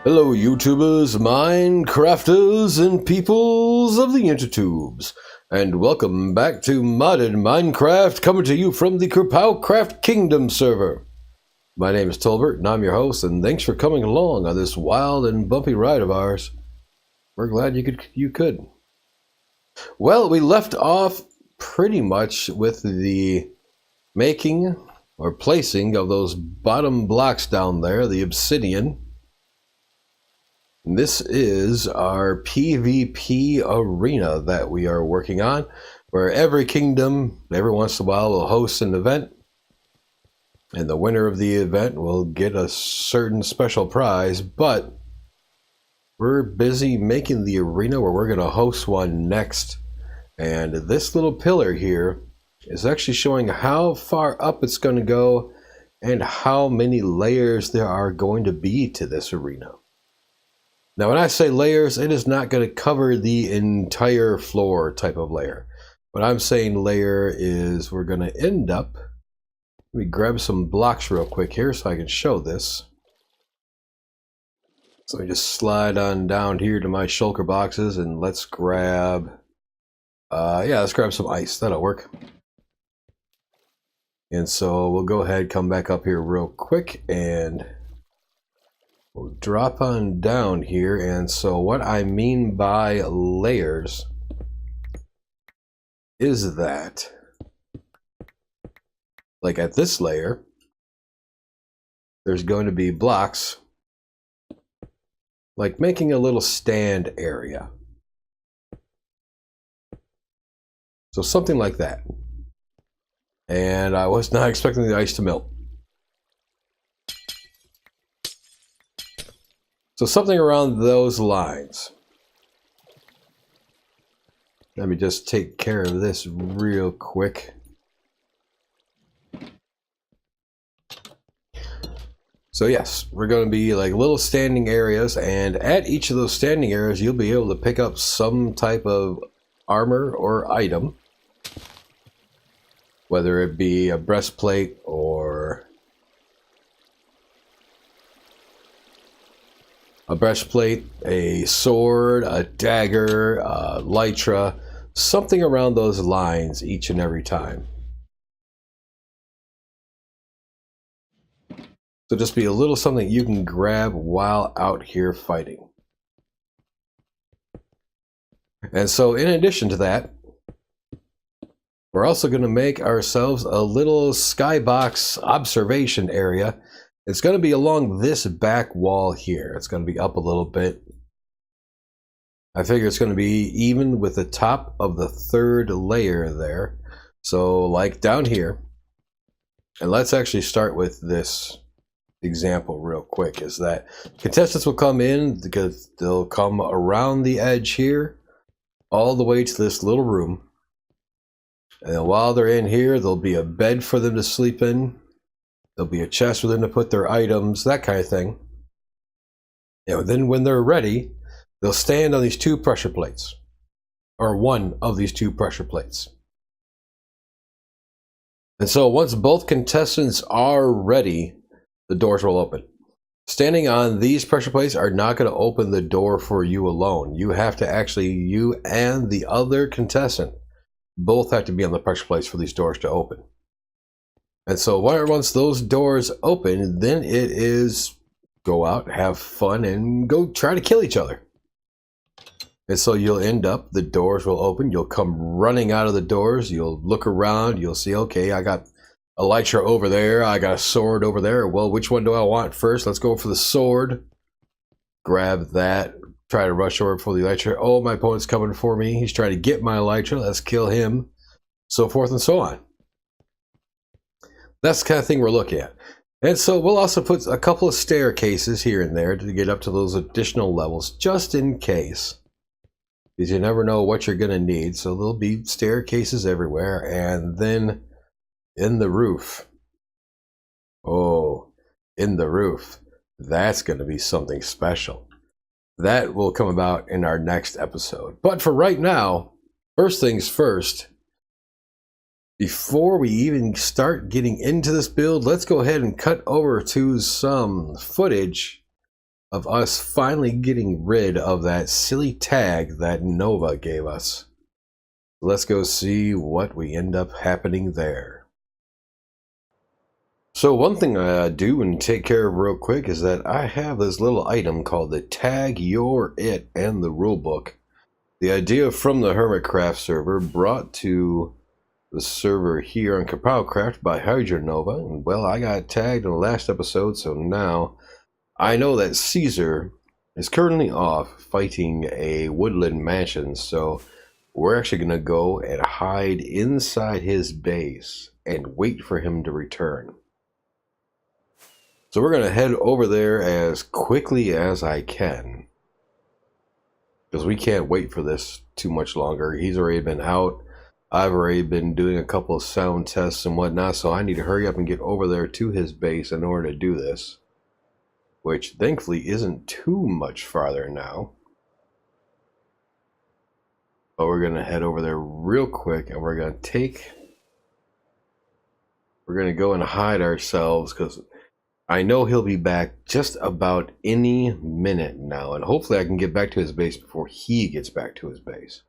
Hello YouTubers, Minecrafters, and peoples of the intertubes, and welcome back to modded Minecraft, coming to you from the KerPOWCraft Kingdom server. My name is Tolbert, and I'm your host, and thanks for coming along on this wild and bumpy ride of ours. We're glad you could. Well, we left off pretty much with the making or placing of those bottom blocks down there, the obsidian. This is our PvP arena that we are working on, where every kingdom, every once in a while, will host an event, and the winner of the event will get a certain special prize. But we're busy making the arena where we're going to host one next, and this little pillar here is actually showing how far up it's going to go and how many layers there are going to be to this arena. Now, when I say layers, it is not going to cover the entire floor type of layer. What I'm saying layer is we're going to end up, let me grab some blocks real quick here so I can show this. So let me just slide on down here to my shulker boxes and let's grab, let's grab some ice. That'll work. And so we'll go ahead, come back up here real quick, and we'll drop on down here. And so what I mean by layers is that, like at this layer, there's going to be blocks, like making a little stand area. So something like that. And I was not expecting the ice to melt. So something around those lines. Let me just take care of this real quick. So yes, we're going to be like little standing areas, and at each of those standing areas you'll be able to pick up some type of armor or item, whether it be a breastplate or a sword, a dagger, a elytra, something around those lines each and every time. So just be a little something you can grab while out here fighting. And so in addition to that, we're also going to make ourselves a little skybox observation area. It's going to be along this back wall here. It's going to be up a little bit. I figure it's going to be even with the top of the third layer there. So like down here, and let's actually start with this example real quick, is that contestants will come in because they'll come around the edge here all the way to this little room. And while they're in here, there'll be a bed for them to sleep in. There'll be a chest for them to put their items, that kind of thing. And then when they're ready, they'll stand on these two pressure plates, or one of these two pressure plates. And so once both contestants are ready, the doors will open. Standing on these pressure plates are not going to open the door for you alone. You have to actually, you and the other contestant both have to be on the pressure plates for these doors to open. And so once those doors open, then it is go out, have fun, and go try to kill each other. And so you'll end up, the doors will open, you'll come running out of the doors, you'll look around, you'll see, okay, I got a elytra over there, I got a sword over there. Well, which one do I want first? Let's go for the sword. Grab that. Try to rush over for the elytra. Oh, my opponent's coming for me. He's trying to get my elytra. Let's kill him. So forth and so on. That's the kind of thing we're looking at. And so we'll also put a couple of staircases here and there to get up to those additional levels, just in case. Because you never know what you're going to need. So there'll be staircases everywhere. And then in the roof. Oh, in the roof. That's going to be something special. That will come about in our next episode. But for right now, first things first, before we even start getting into this build, let's go ahead and cut over to some footage of us finally getting rid of that silly tag that Nova gave us. Let's go see what we end up happening there. So one thing I do and take care of real quick is that I have this little item called the Tag Your It and the Rulebook. The idea from the Hermitcraft server brought to the server here on KerPOWCraft by Hydronova. And well, I got tagged in the last episode, so now I know that Caesar is currently off fighting a woodland mansion, so we're actually going to go and hide inside his base and wait for him to return. So we're going to head over there as quickly as I can, because we can't wait for this too much longer. He's already been out. I've already been doing a couple of sound tests and whatnot, so I need to hurry up and get over there to his base in order to do this, which thankfully isn't too much farther now. But we're going to head over there real quick, and we're going to go and hide ourselves, because I know he'll be back just about any minute now, and hopefully I can get back to his base before he gets back to his base.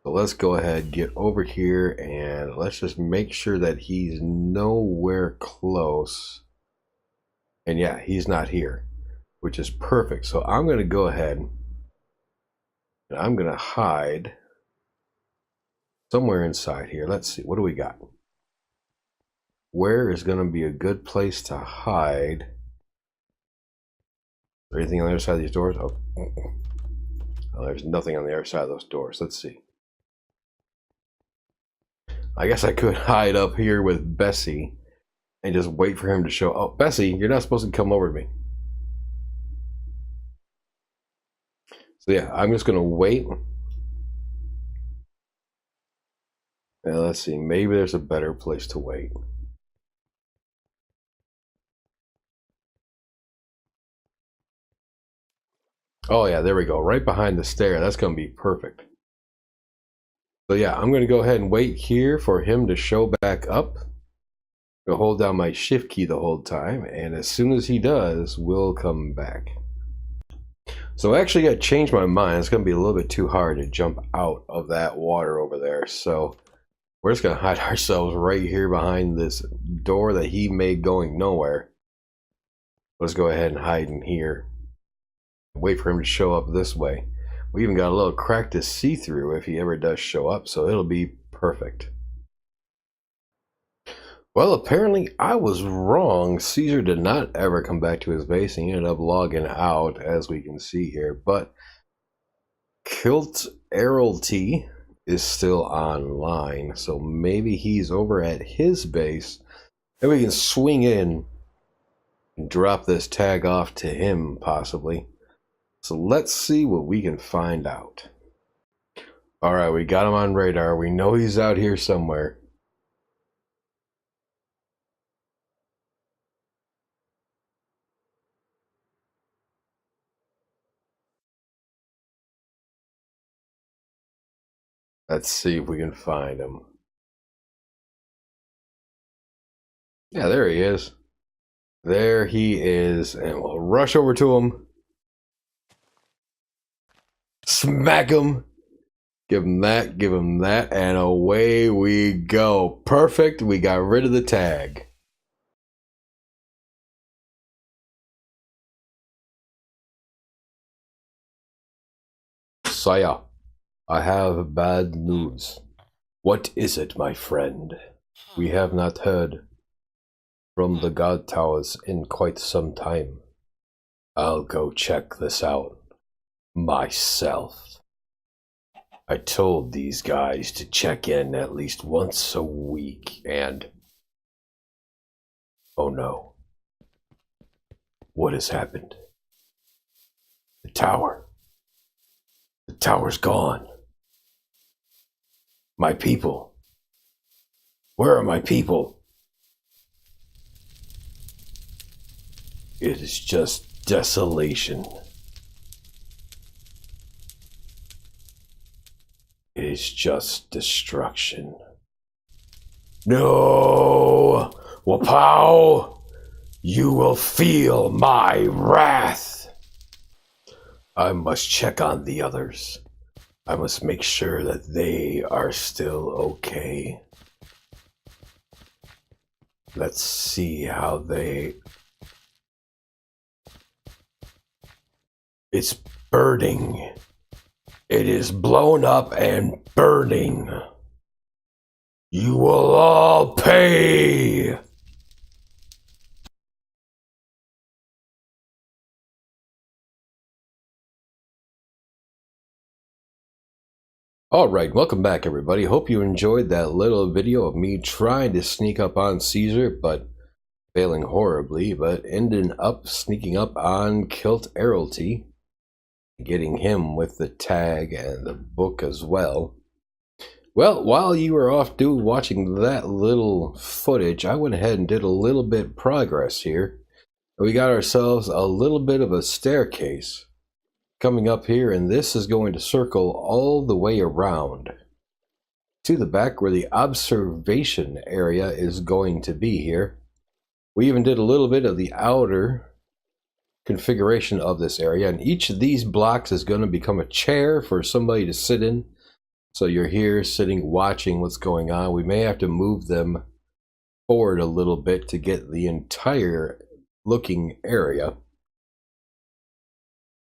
So let's go ahead, get over here, and let's just make sure that he's nowhere close. And yeah, he's not here, which is perfect. So I'm going to go ahead and I'm going to hide somewhere inside here. Let's see, what do we got? Where is going to be a good place to hide? Is there anything on the other side of these doors? Oh, there's nothing on the other side of those doors. Let's see. I guess I could hide up here with Bessie and just wait for him to show. Oh, Bessie, you're not supposed to come over to me. So yeah, I'm just gonna wait. Now let's see, maybe there's a better place to wait. Oh yeah, there we go, right behind the stair. That's gonna be perfect. So yeah, I'm gonna go ahead and wait here for him to show back up. I'll hold down my shift key the whole time, and as soon as he does, we'll come back. So actually I changed my mind. It's going to be a little bit too hard to jump out of that water over there. So we're just going to hide ourselves right here behind this door that he made going nowhere. Let's go ahead and hide in here. Wait for him to show up this way. We even got a little crack to see through if he ever does show up, so it'll be perfect. Well, apparently I was wrong. Caesar did not ever come back to his base. He ended up logging out, as we can see here. But Kilt Errolty is still online, so maybe he's over at his base, and we can swing in and drop this tag off to him, possibly. So let's see what we can find out. Alright, we got him on radar. We know he's out here somewhere. Let's see if we can find him. Yeah, there he is. There he is. And we'll rush over to him. Smack him. Give him that, and away we go. Perfect. We got rid of the tag. Sire, I have bad news. What is it, my friend? We have not heard from the God Towers in quite some time. I'll go check this out myself. I told these guys to check in at least once a week, and oh no. What has happened? The tower. The tower's gone. My people. Where are my people? It is just desolation. It is just destruction. No! Wapow! You will feel my wrath. I must check on the others. I must make sure that they are still okay. Let's see how they... It's burning. It is blown up and burning. You will all pay! Alright, welcome back everybody. Hope you enjoyed that little video of me trying to sneak up on Caesar, but failing horribly, but ending up sneaking up on KerPOWCraft, getting him with the tag and the book as well. Well, while you were off watching that little footage, I went ahead and did a little bit progress here. We got ourselves a little bit of a staircase coming up here, and this is going to circle all the way around to the back where the observation area is going to be here. We even did a little bit of the outer configuration of this area, and each of these blocks is going to become a chair for somebody to sit in. So you're here sitting watching what's going on. We may have to move them forward a little bit to get the entire looking area.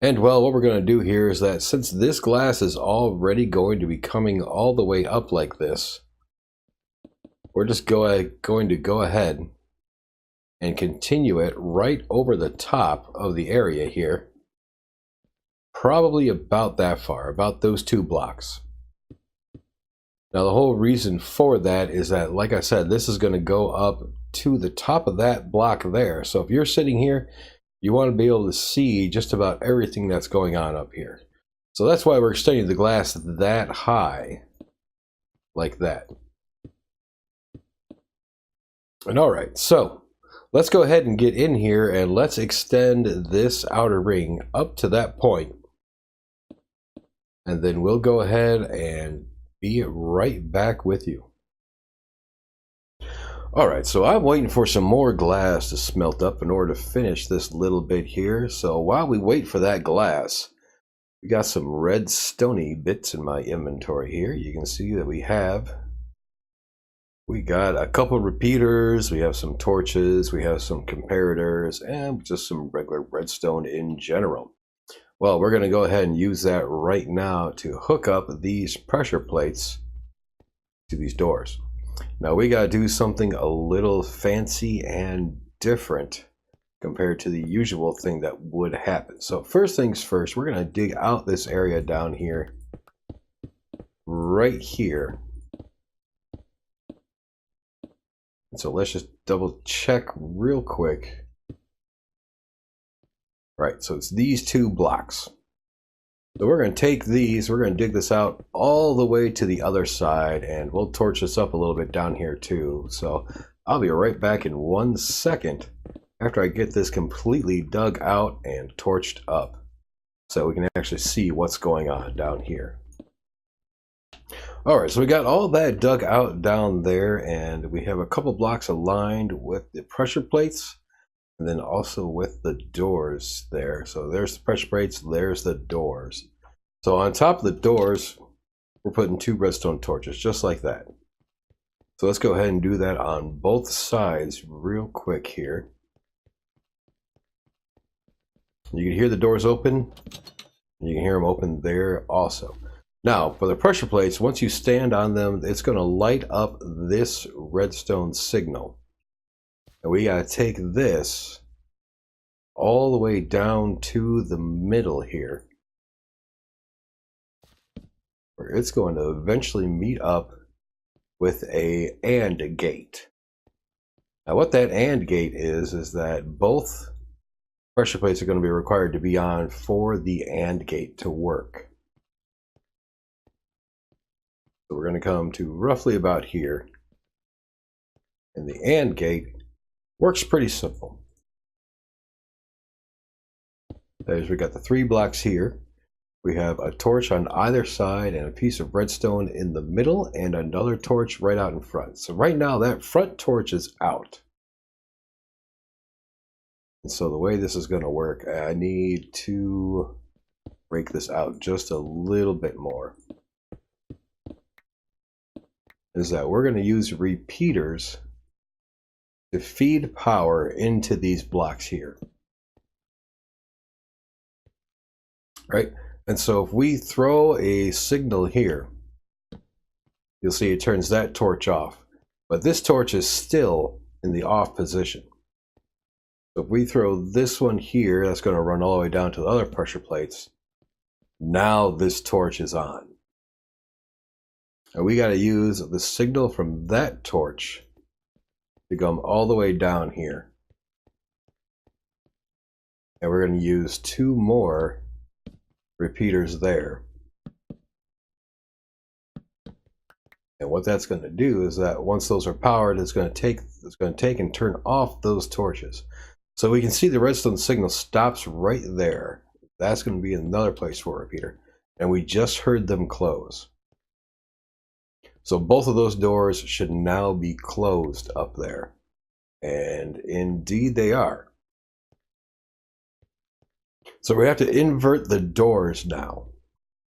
And well, what we're going to do here is that since this glass is already going to be coming all the way up like this, we're just going to go ahead and continue it right over the top of the area here. Probably about that far, about those 2 blocks. Now the whole reason for that is that, like I said, this is going to go up to the top of that block there. So if you're sitting here, you want to be able to see just about everything that's going on up here. So that's why we're extending the glass that high, like that. And alright, so let's go ahead and get in here and let's extend this outer ring up to that point. And then we'll go ahead and be right back with you. Alright, so I'm waiting for some more glass to smelt up in order to finish this little bit here. So while we wait for that glass, we got some red stony bits in my inventory here. You can see that we got a couple repeaters, we have some torches, we have some comparators, and just some regular redstone in general. Well, we're going to go ahead and use that right now to hook up these pressure plates to these doors. Now we got to do something a little fancy and different compared to the usual thing that would happen. So first things first, we're going to dig out this area down here, right here. So let's just double check real quick. Right, so it's these 2 blocks. So we're going to take these, we're going to dig this out all the way to the other side, and we'll torch this up a little bit down here too. So I'll be right back in 1 second after I get this completely dug out and torched up, so we can actually see what's going on down here. Alright, so we got all that dug out down there, and we have a couple blocks aligned with the pressure plates, and then also with the doors there. So there's the pressure plates, there's the doors. So on top of the doors, we're putting 2 redstone torches, just like that. So let's go ahead and do that on both sides real quick here. You can hear the doors open, and you can hear them open there also. Now, for the pressure plates, once you stand on them, it's going to light up this redstone signal. And we got to take this all the way down to the middle here, where it's going to eventually meet up with a AND gate. Now what that AND gate is that both pressure plates are going to be required to be on for the AND gate to work. So we're going to come to roughly about here, and the AND gate works pretty simple. As we got the 3 blocks here, we have a torch on either side and a piece of redstone in the middle and another torch right out in front. So right now that front torch is out. And so the way this is going to work, I need to break this out just a little bit more. Is that we're going to use repeaters to feed power into these blocks here. Right? And so if we throw a signal here, you'll see it turns that torch off. But this torch is still in the off position. So if we throw this one here, that's going to run all the way down to the other pressure plates. Now this torch is on. And we got to use the signal from that torch to come all the way down here. And we're going to use 2 more repeaters there. And what that's going to do is that once those are powered, it's going to take and turn off those torches. So we can see the redstone signal stops right there. That's going to be another place for a repeater. And we just heard them close. So both of those doors should now be closed up there. And indeed they are. So we have to invert the doors now.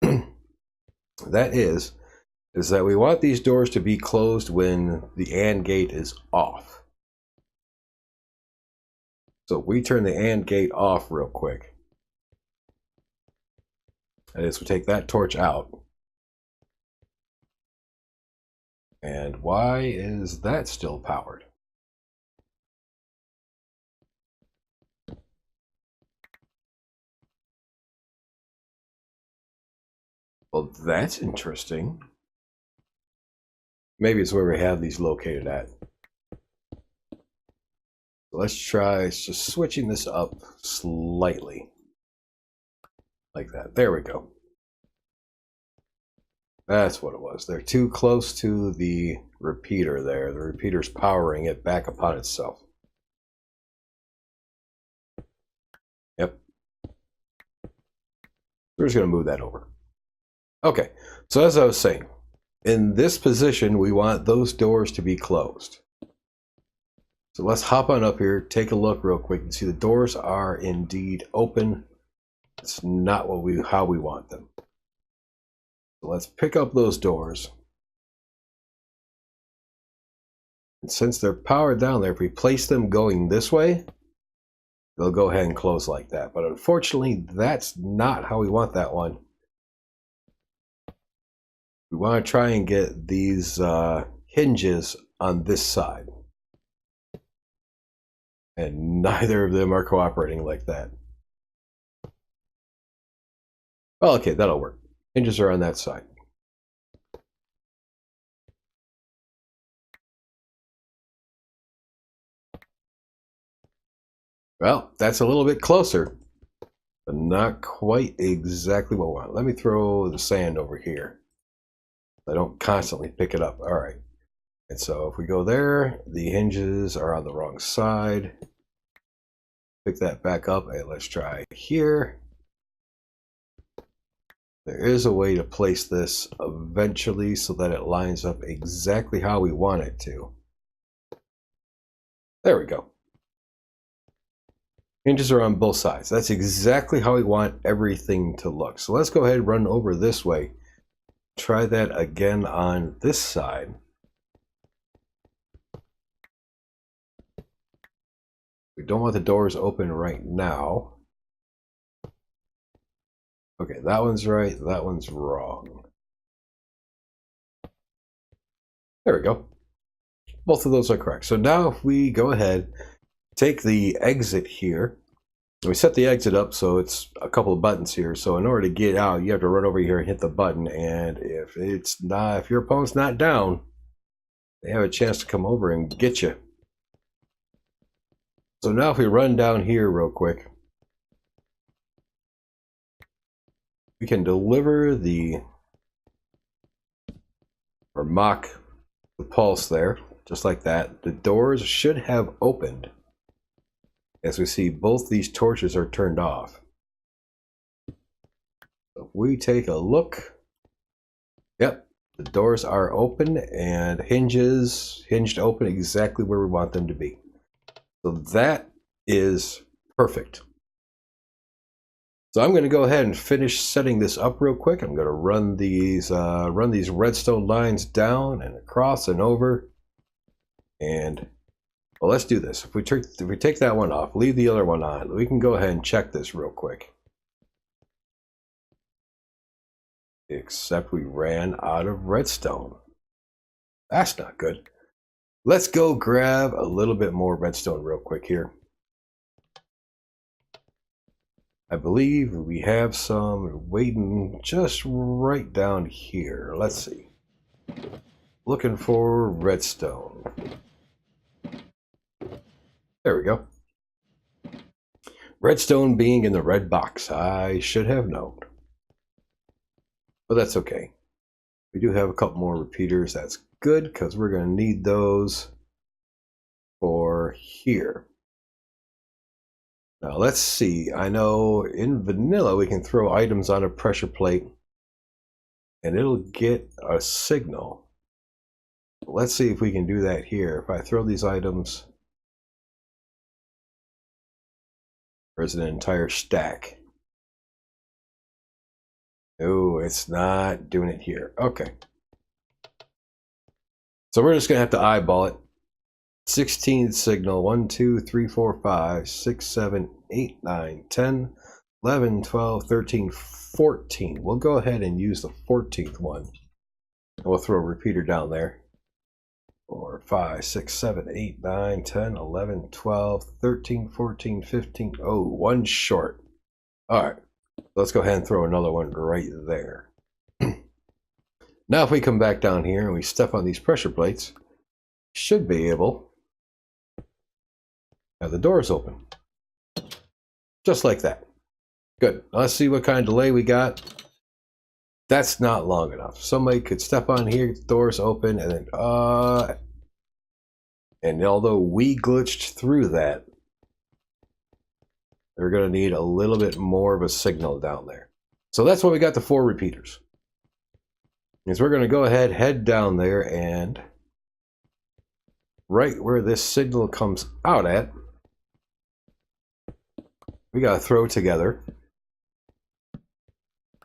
That is that we want these doors to be closed when the AND gate is off. So if we turn the AND gate off real quick. That is, we take that torch out. And why is that still powered? Well, that's interesting. Maybe it's where we have these located at. Let's try just switching this up slightly. Like that. There we go. That's what it was. They're too close to the repeater there. The repeater's powering it back upon itself. Yep. We're just going to move that over. Okay, so as I was saying, in this position, we want those doors to be closed. So let's hop on up here, take a look real quick, and see the doors are indeed open. It's not how we want them. So let's pick up those doors. And since they're powered down there, if we place them going this way, they'll go ahead and close like that. But unfortunately, that's not how we want that one. We want to try and get these hinges on this side. And neither of them are cooperating like that. Well, okay, that'll work. Hinges are on that side. Well, that's a little bit closer, but not quite exactly what we want. Let me throw the sand over here. I don't constantly pick it up. All right. And so if we go there, the hinges are on the wrong side. Pick that back up, and let's try here. There is a way to place this eventually so that it lines up exactly how we want it to. There we go. Hinges are on both sides. That's exactly how we want everything to look. So let's go ahead and run over this way. Try that again on this side. We don't want the doors open right now. Okay, that one's right, that one's wrong. There we go. Both of those are correct. So now if we go ahead, take the exit here. We set the exit up so it's a couple of buttons here. So in order to get out, you have to run over here and hit the button. And if your opponent's not down, they have a chance to come over and get you. So now if we run down here real quick, we can deliver or mock the pulse there, just like that. The doors should have opened. As we see, both these torches are turned off. So if we take a look, yep, the doors are open and hinged open exactly where we want them to be. So that is Perfect. So I'm going to go ahead and finish setting this up real quick. I'm going to run these redstone lines down and across and over. And well, let's do this. If we take that one off, leave the other one on, we can go ahead and check this real quick. Except we ran out of redstone. That's not good. Let's go grab a little bit more redstone real quick here. I believe we have some waiting just right down here. Let's see. Looking for redstone. There we go. Redstone being in the red box. I should have known. But that's okay. We do have a couple more repeaters. That's good because we're going to need those for here. Now let's see. I know in vanilla we can throw items on a pressure plate and it'll get a signal. Let's see if we can do that here. If I throw these items, there's an entire stack. No, it's not doing it here. Okay. So we're just going to have to eyeball it. 16 signal. 1, 2, 3, 4, 5, 6, 7, 8, 9, 10, 11, 12, 13, 14. We'll go ahead and use the 14th one. And we'll throw a repeater down there. 4, 5, 6, 7, 8, 9, 10, 11, 12, 13, 14, 15. Oh, one short. All right. Let's go ahead and throw another one right there. Now if we come back down here and we step on these pressure plates, should be able. Now the door's open. Just like that. Good. Let's see what kind of delay we got. That's not long enough. Somebody could step on here, the door's open, and then and although we glitched through that, they're going to need a little bit more of a signal down there. So that's why we got the 4 repeaters. Is we're going to go ahead, head down there, and right where this signal comes out at, we got to throw together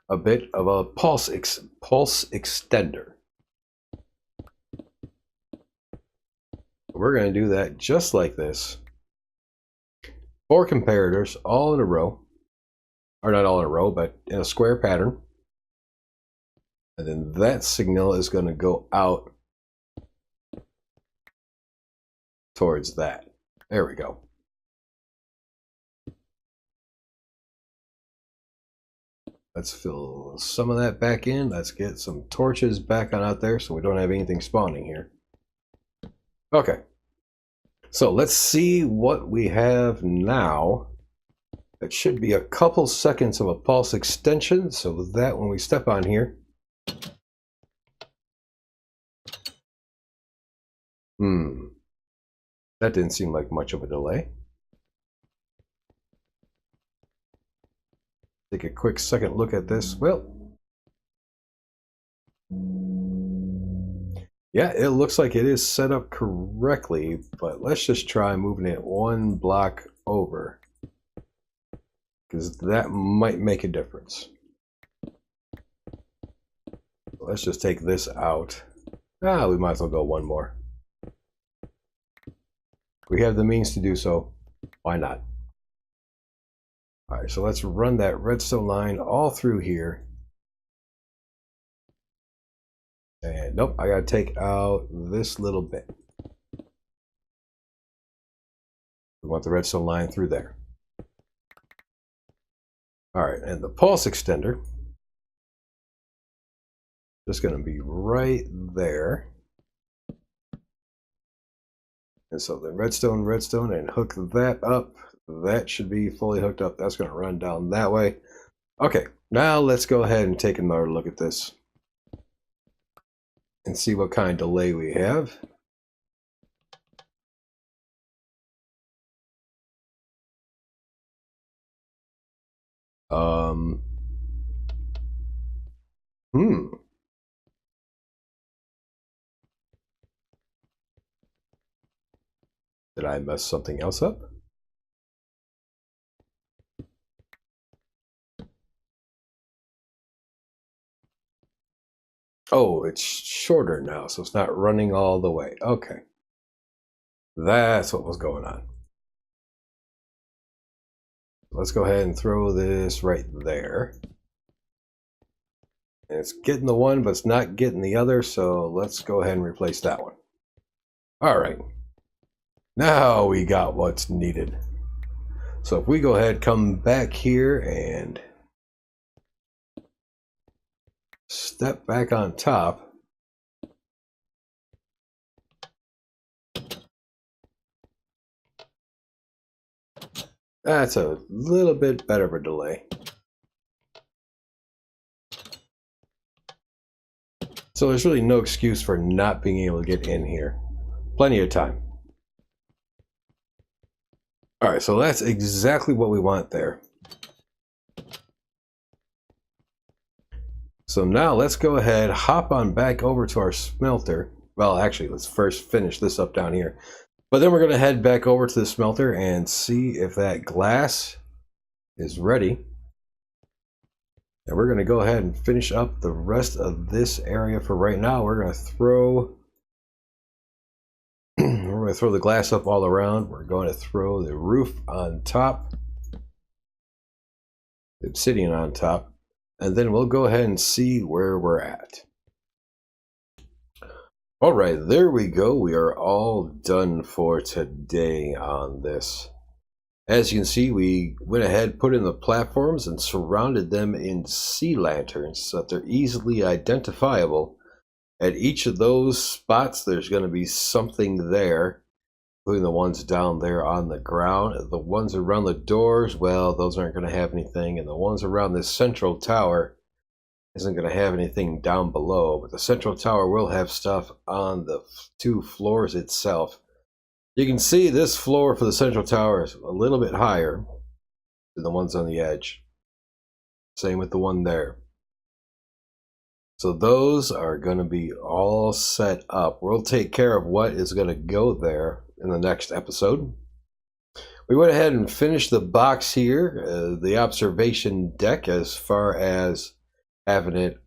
a bit of a pulse extender. We're going to do that just like this. 4 comparators all in a row, or not all in a row, but in a square pattern. And then that signal is going to go out towards that. There we go. Let's fill some of that back in. Let's get some torches back on out there so we don't have anything spawning here. Okay. So let's see what we have now. It should be a couple seconds of a pulse extension so that when we step on here, that didn't seem like much of a delay. Take a quick second look at this. Well, yeah, it looks like it is set up correctly, but let's just try moving it 1 block over, because that might make a difference. Let's just take this out. We might as well go 1 more. We have the means to do so. Why not? All right, so let's run that redstone line all through here. And nope, I gotta take out this little bit. We want the redstone line through there. All right, and the pulse extender just gonna be right there. And so the redstone, and hook that up. That should be fully hooked up. That's going to run down that way. Okay, now let's go ahead and take another look at this and see what kind of delay we have. Did I mess something else up? Oh, it's shorter now, so it's not running all the way. Okay. That's what was going on. Let's go ahead and throw this right there. And it's getting the one, but it's not getting the other, so let's go ahead and replace that one. All right. Now we got what's needed. So if we go ahead, come back here and step back on top. That's a little bit better of a delay. So there's really no excuse for not being able to get in here. Plenty of time. All right, so that's exactly what we want there. So now let's go ahead, hop on back over to our smelter. Well, actually, let's first finish this up down here. But then we're going to head back over to the smelter and see if that glass is ready. And we're going to go ahead and finish up the rest of this area for right now. We're going to throw the glass up all around. We're going to throw the roof on top, the obsidian on top, and then we'll go ahead and see where we're at. All right, there we go. We are all done for today on this. As you can see, we went ahead, put in the platforms and surrounded them in sea lanterns so that they're easily identifiable. At each of those spots, there's going to be something there, including the ones down there on the ground. The ones around the doors, well, those aren't going to have anything. And the ones around this central tower isn't going to have anything down below. But the central tower will have stuff on the two floors itself. You can see this floor for the central tower is a little bit higher than the ones on the edge. Same with the one there. So those are going to be all set up. We'll take care of what is going to go there in the next episode. We went ahead and finished the box here, the observation deck, as far as having it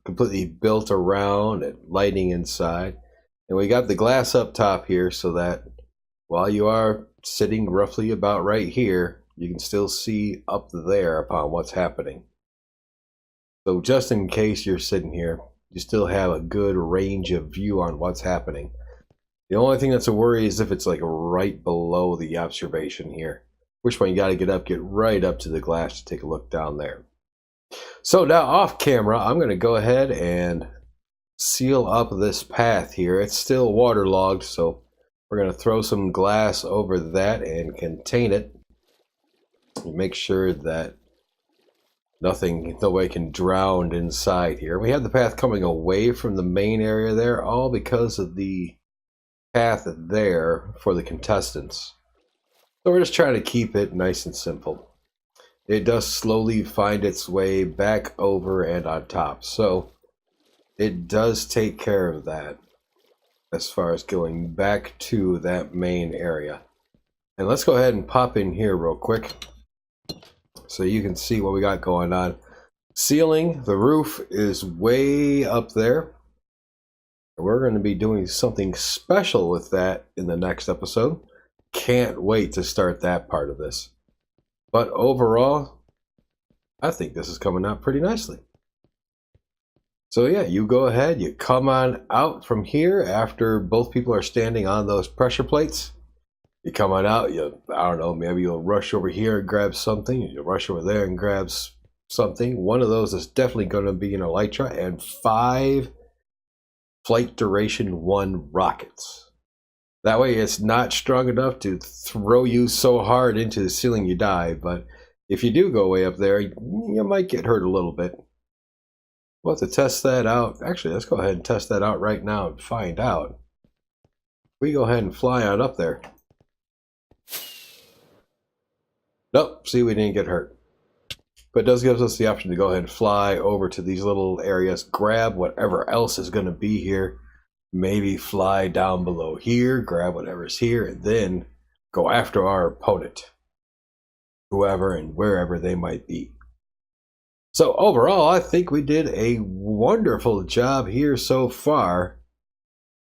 completely built around and lighting inside. And we got the glass up top here so that while you are sitting roughly about right here, you can still see up there upon what's happening. So just in case you're sitting here, you still have a good range of view on what's happening. The only thing that's a worry is if it's like right below the observation here, which one you got to get right up to the glass to take a look down there. So now off camera, I'm going to go ahead and seal up this path here. It's still waterlogged, so we're going to throw some glass over that and contain it. And make sure that nobody can drown inside here. We have the path coming away from the main area there, all because of the path there for the contestants. So we're just trying to keep it nice and simple. It does slowly find its way back over and on top. So it does take care of that as far as going back to that main area. And let's go ahead and pop in here real quick so you can see what we got going on. Ceiling, the roof is way up there. We're going to be doing something special with that in the next episode. Can't wait to start that part of this. But overall, I think this is coming out pretty nicely. So yeah, you go ahead, you come on out from here after both people are standing on those pressure plates. You come on out, I don't know, maybe you'll rush over here and grab something. You'll rush over there and grab something. One of those is definitely going to be an elytra and 5 flight duration 1 rockets. That way it's not strong enough to throw you so hard into the ceiling you die, but if you do go way up there, you might get hurt a little bit. We'll have to test that out. Actually, let's go ahead and test that out right now and find out. We go ahead and fly on up there. Nope, see, we didn't get hurt. But it does give us the option to go ahead and fly over to these little areas, grab whatever else is going to be here, maybe fly down below here, grab whatever's here, and then go after our opponent, whoever and wherever they might be. So overall, I think we did a wonderful job here so far.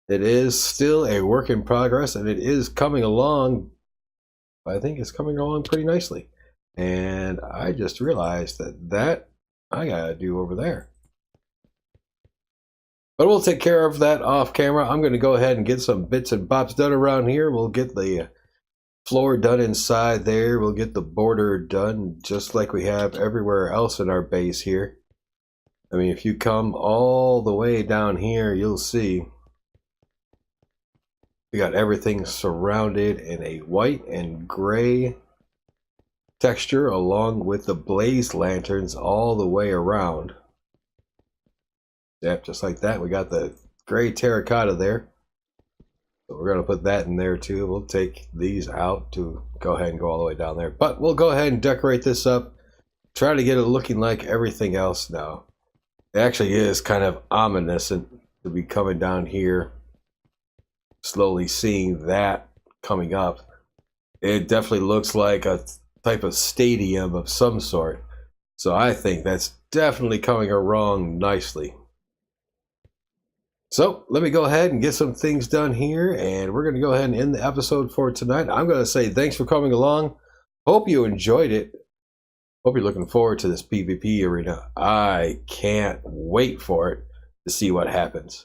It is still a work in progress, and it is coming along. I think it's coming along pretty nicely. And I just realized that I gotta do over there. But we'll take care of that off camera. I'm going to go ahead and get some bits and bops done around here. We'll get the floor done inside there. We'll get the border done just like we have everywhere else in our base here. I mean, if you come all the way down here, you'll see we got everything surrounded in a white and gray texture along with the blaze lanterns all the way around. Yep, just like that. We got the gray terracotta there. So we're going to put that in there too. We'll take these out to go ahead and go all the way down there. But we'll go ahead and decorate this up. Try to get it looking like everything else now. It actually is kind of ominous to be coming down here. Slowly seeing that coming up. It definitely looks like a type of stadium of some sort. So I think that's definitely coming along nicely. So let me go ahead and get some things done here, and we're going to go ahead and end the episode for tonight. I'm going to say thanks for coming along. Hope you enjoyed it. Hope you're looking forward to this PvP arena. I can't wait for it to see what happens.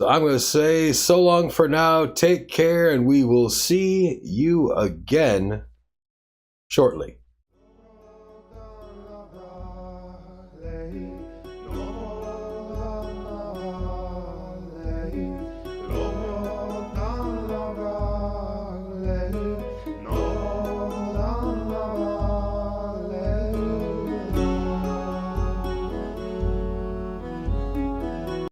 So I'm going to say so long for now. Take care, and we will see you again shortly.